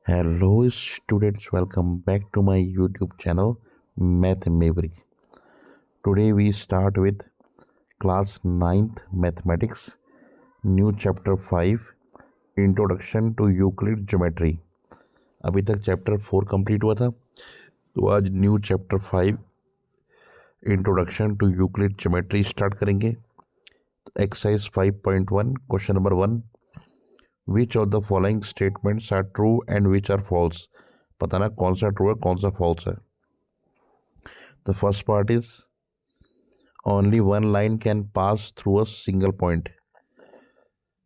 Hello students, welcome back to my YouTube channel Math Maverick. Today we start with class 9th Mathematics, new chapter 5, Introduction to Euclid Geometry. अभी तक chapter 4 complete हुआ था, तो आज new chapter 5 introduction to Euclid geometry start करेंगे. Exercise 5.1 question number 1, which of the following statements are true and which are false. बताना कौन सा ट्रू है कौन सा फॉल्स है. The first part is only one line can pass through a single point.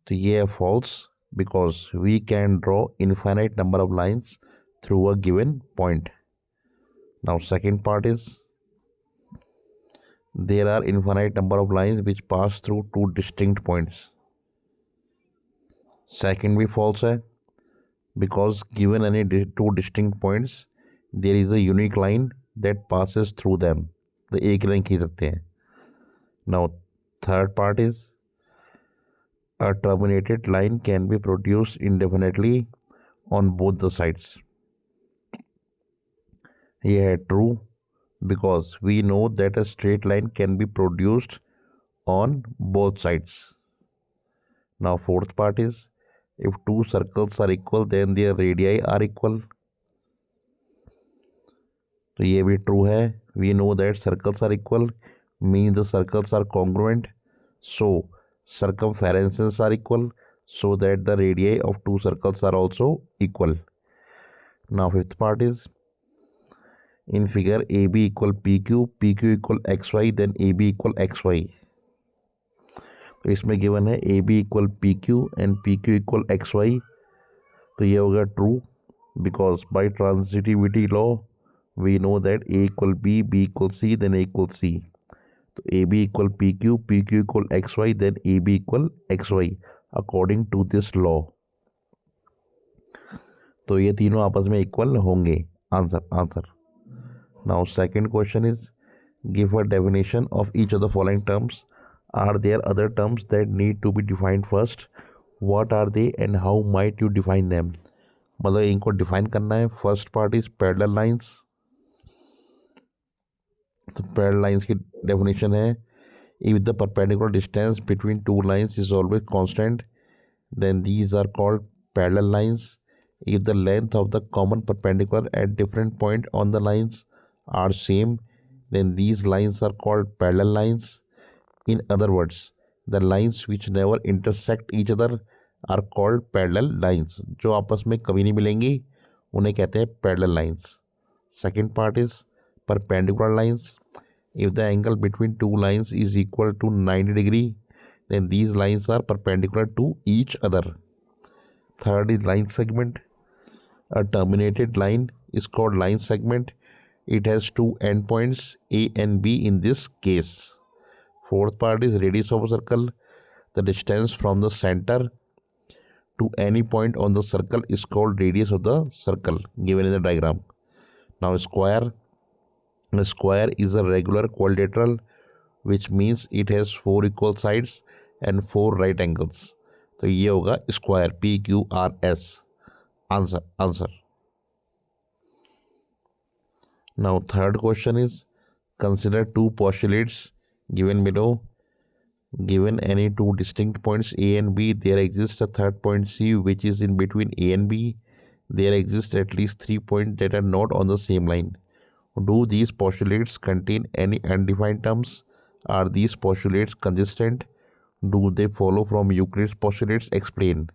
तो ये है false because we can draw infinite number of lines through a given point. Now second part is there are infinite number of lines which pass through two distinct points. Second भी false है because given any two distinct points there is a unique line that passes through them. तो एक line खींच सकते हैं. Now third part is a terminated line can be produced indefinitely on both the sides. ये है true because we know that a straight line can be produced on both sides. Now fourth part is if two circles are equal then their radii are equal. तो ये भी true है. We know that circles are equal means the circles are congruent, so circumferences are equal, so that the radii of two circles are also equal. Now fifth part is in figure AB equal PQ, PQ equal XY, then AB equal XY. तो इसमें given है AB equal PQ and PQ equal XY. तो ये होगा true because by transitivity law we know that A equal B, B equal C, then A equal C. तो AB equal PQ, PQ equal XY, then AB equal XY according to this law. तो ये तीनों आपस में equal होंगे. Answer. Now second question is give a definition of each of the following terms. Are there other terms that need to be defined first? What are they and how might you define them? मतलब इनको define करना है. First part is parallel lines. तो parallel lines की definition है if the perpendicular distance between two lines is always constant then these are called parallel lines. If the length of the common perpendicular at different point on the lines are same then these lines are called parallel lines. In other words, the lines which never intersect each other are called parallel lines. जो आपस में कभी नहीं मिलेंगी उन्हें कहते हैं parallel lines. Second part is perpendicular lines. If the angle between two lines is equal to 90 degree then these lines are perpendicular to each other. Third is line segment. A terminated line is called line segment. It has two endpoints A and B in this case. Fourth part is radius of a circle. The distance from the center to any point on the circle is called radius of the circle given in the diagram. Now square. A square is a regular quadrilateral which means it has four equal sides and four right angles. तो ये होगा square PQRS. Answer. Now third question is consider two postulates given below. Given any two distinct points A and B, there exists a third point C which is in between A and B. There exist at least 3 points that are not on the same line. Do these postulates contain any undefined terms? Are these postulates consistent? Do they follow from Euclid's postulates? Explain.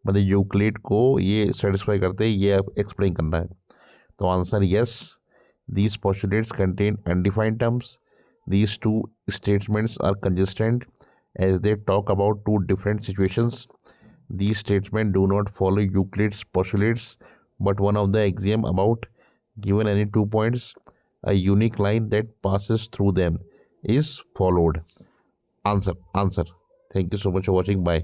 मतलब Euclid को ये satisfy करते हैं, ये explain करना है. तो answer yes. These postulates contain undefined terms. These two statements are consistent as they talk about two different situations. These statements do not follow Euclid's postulates, but one of the axiom about given any 2 points, a unique line that passes through them is followed. Answer. Thank you so much for watching. Bye.